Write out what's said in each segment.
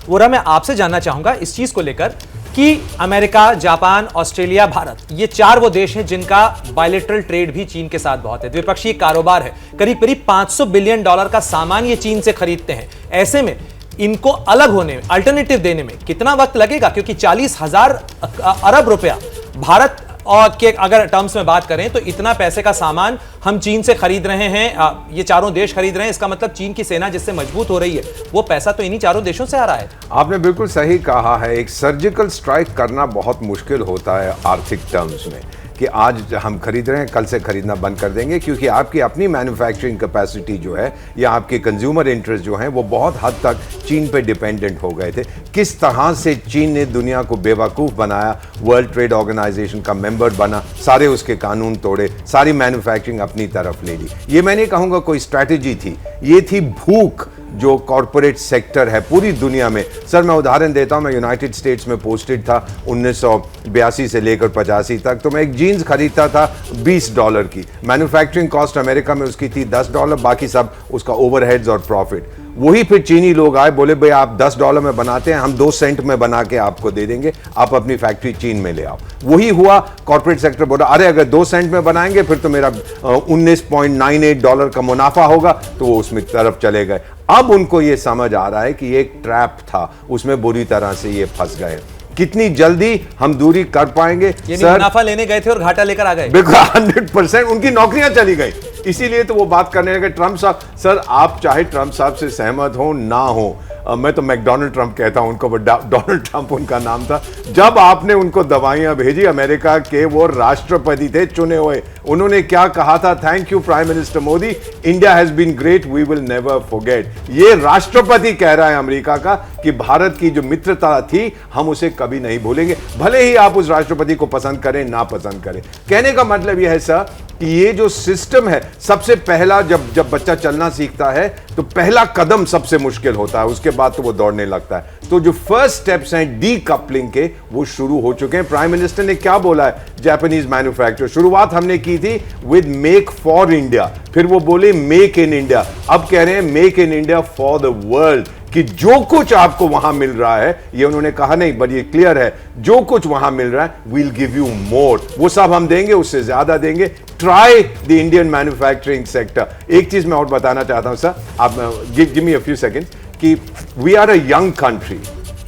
वोरा, मैं आपसे जानना चाहूंगा इस चीज को लेकर कि अमेरिका, जापान, ऑस्ट्रेलिया, भारत, ये 4 वो देश हैं जिनका बायलैटरल ट्रेड भी चीन के साथ बहुत है, द्विपक्षीय कारोबार है, करीब करीब $500 बिलियन का सामान ये चीन से खरीदते हैं। ऐसे में इनको अलग होने में, अल्टरनेटिव देने में कितना वक्त लगेगा? क्योंकि 40,000 अरब रुपया भारत और के अगर टर्म्स में बात करें तो इतना पैसे का सामान हम चीन से खरीद रहे हैं, ये चारों देश खरीद रहे हैं। इसका मतलब चीन की सेना जिससे मजबूत हो रही है वो पैसा तो इन्हीं चारों देशों से आ रहा है। आपने बिल्कुल सही कहा है। एक सर्जिकल स्ट्राइक करना बहुत मुश्किल होता है आर्थिक टर्म्स में, कि आज हम खरीद रहे हैं, कल से खरीदना बंद कर देंगे, क्योंकि आपकी अपनी मैन्युफैक्चरिंग कैपेसिटी जो है या आपके कंज्यूमर इंटरेस्ट जो हैं वो बहुत हद तक चीन पे डिपेंडेंट हो गए थे। किस तरह से चीन ने दुनिया को बेवकूफ़ बनाया, वर्ल्ड ट्रेड ऑर्गेनाइजेशन का मेंबर बना, सारे उसके कानून तोड़े, सारी मैन्युफैक्चरिंग अपनी तरफ ले ली। ये मैं नहीं कहूँगा कोई स्ट्रैटेजी थी, ये थी भूख जो कॉरपोरेट सेक्टर है पूरी दुनिया में। सर मैं उदाहरण देता हूं, मैं यूनाइटेड स्टेट्स में पोस्टेड था 1982 से लेकर 85 तक, तो मैं एक जीन्स खरीदता था $20 की। मैन्युफैक्चरिंग कॉस्ट अमेरिका में उसकी थी $10, बाकी सब उसका ओवरहेड्स और प्रॉफिट। वही फिर चीनी लोग आए, बोले भाई आप $10 में बनाते हैं, हम 2 सेंट में बना के आपको दे देंगे, आप अपनी फैक्ट्री चीन में ले आओ। वही हुआ, कॉर्पोरेट सेक्टर बोला अरे अगर 2 सेंट में बनाएंगे फिर तो मेरा $19.98 का मुनाफा होगा, तो वो उसमें तरफ चले गए। अब उनको ये समझ आ रहा है कि ये एक ट्रैप था, उसमें बुरी तरह से ये फंस गए। कितनी जल्दी हम दूरी कर पाएंगे? सर मुनाफा लेने गए थे और घाटा लेकर आ गए। बिल्कुल 100%, उनकी नौकरियां चली गई। इसीलिए तो वो बात करने लगे ट्रंप साहब। सर आप चाहे ट्रंप साहब से सहमत हो ना हो, मैं तो मैकडोनल्ड ट्रंप कहता हूं उनको, डोनाल्ड ट्रंप उनका नाम था। जब आपने उनको दवाइयां भेजी, अमेरिका के वो राष्ट्रपति थे चुने हुए, उन्होंने क्या कहा था? Thank you prime minister Modi, India has been great, we will never forget. ये राष्ट्रपति कह रहा है अमेरिका का कि भारत की जो मित्रता थी हम उसे कभी नहीं भूलेंगे, भले ही आप उस राष्ट्रपति को पसंद करें ना पसंद करें। कहने का मतलब यह है सर कि ये जो सिस्टम है, सबसे पहला जब बच्चा चलना सीखता है तो पहला कदम सबसे मुश्किल होता है, उसके बाद तो वो दौड़ने लगता है। तो जो फर्स्ट स्टेप्स हैं डी कपलिंग के वो शुरू हो चुके हैं। प्राइम मिनिस्टर ने क्या बोला है? जापानीज मैन्युफैक्चर, शुरुआत हमने की थी विद मेक फॉर इंडिया, फिर वो बोले मेक इन इंडिया, अब कह रहे हैं make in India for the world, कि जो कुछ आपको वहां मिल रहा है, ये उन्होंने कहा नहीं बट ये क्लियर है, जो कुछ वहां मिल रहा है वील गिव यू मोर, वो सब हम देंगे, उससे ज्यादा देंगे। Try the Indian manufacturing sector. एक चीज मैं और बताना चाहता हूं सर, आप give me a few seconds, कि we are a young country,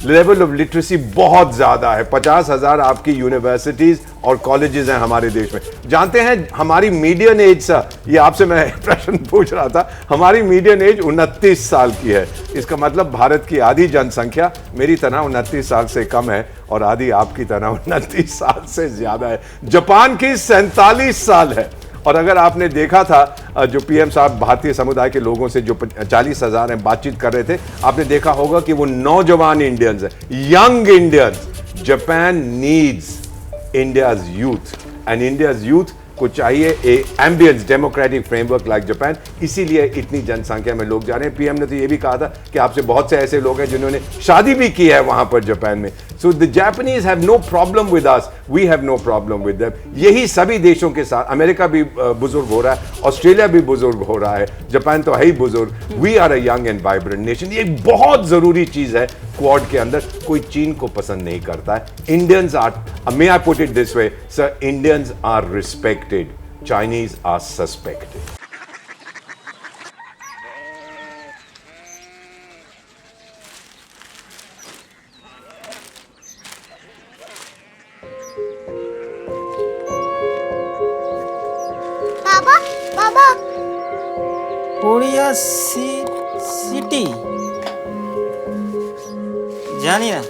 level of literacy बहुत ज्यादा है, 50,000 आपकी यूनिवर्सिटीज और कॉलेजेस हैं हमारे देश में। जानते हैं हमारी मीडियन एज, सर ये आपसे मैं प्रश्न पूछ रहा था, हमारी मीडियन एज 29 साल की है। इसका मतलब भारत की आधी जनसंख्या मेरी तरह 29 साल से कम है और आधी आपकी तरह 29 साल से ज्यादा है। जापान की 47 साल है। और अगर आपने देखा था जो पीएम साहब भारतीय समुदाय के लोगों से जो 40,000 हैं बातचीत कर रहे थे, आपने देखा होगा कि वो नौजवान इंडियंस हैं, young Indians. Japan needs India's youth and India's youth को चाहिए a ambience democratic framework like Japan. इसीलिए इतनी जनसंख्या में लोग जा रहे हैं। पीएम ने तो ये भी कहा था कि आपसे बहुत से ऐसे लोग हैं जिन्होंने शादी भी की है वहां पर जापान में। So the Japanese have no problem with us, we have no problem with them. यही सभी देशों के साथ, अमेरिका भी बुजुर्ग हो रहा है, ऑस्ट्रेलिया भी बुजुर्ग हो रहा है, जापान तो है ही बुजुर्ग। We are a young and vibrant nation. ये बहुत जरूरी चीज है क्वाड के अंदर। कोई चीन को पसंद नहीं करता है। Indians are, may I put it this way sir, Indians are respected, Chinese are suspected. बाबा बाबा, कोरिया सिटी জানি না।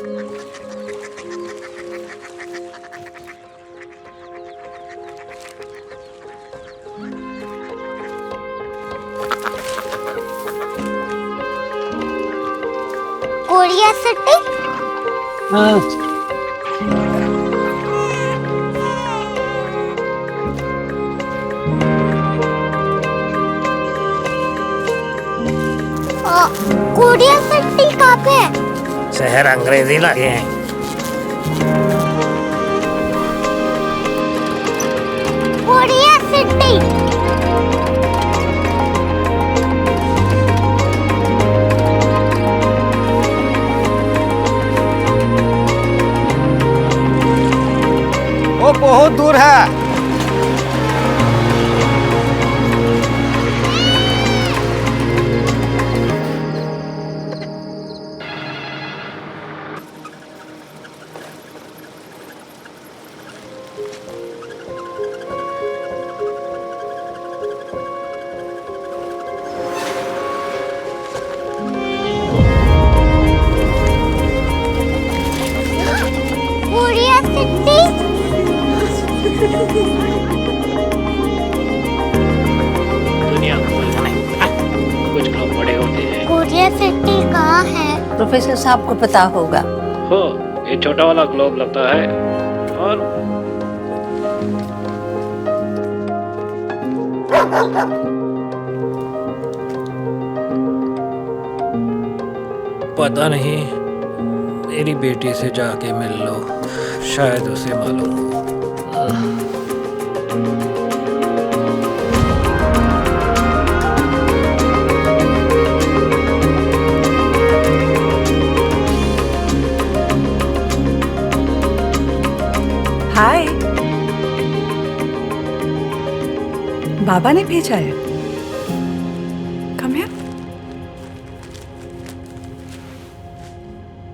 Korea city? कोरिया सिटी कहाँ पे है? शहर अंग्रेजी लगे हैं। Korea city. बहुत दूर है। Korea city. दुनिया को बोलना कुछ लोग बड़े होते हैं। कोरिया सिटी कहाँ है? प्रोफेसर साहब को पता होगा। हो ये छोटा वाला ग्लोब लगता है और पता नहीं, मेरी बेटी से जाके मिल लो, शायद उसे मालूम हो। हाय, बाबा ने भेजा है। Come here.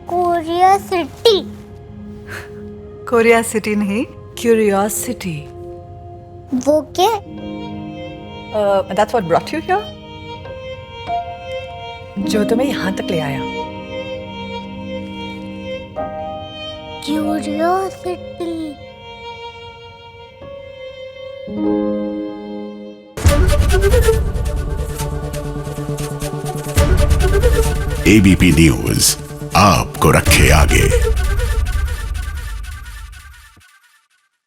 Korea city. Korea city नहीं, क्यूरियोसिटी। वो क्या? That's what brought you here? जो तुम्हें यहाँ तक ले आया। क्यूरियोसिटी। एबीपी न्यूज आपको रखे आगे।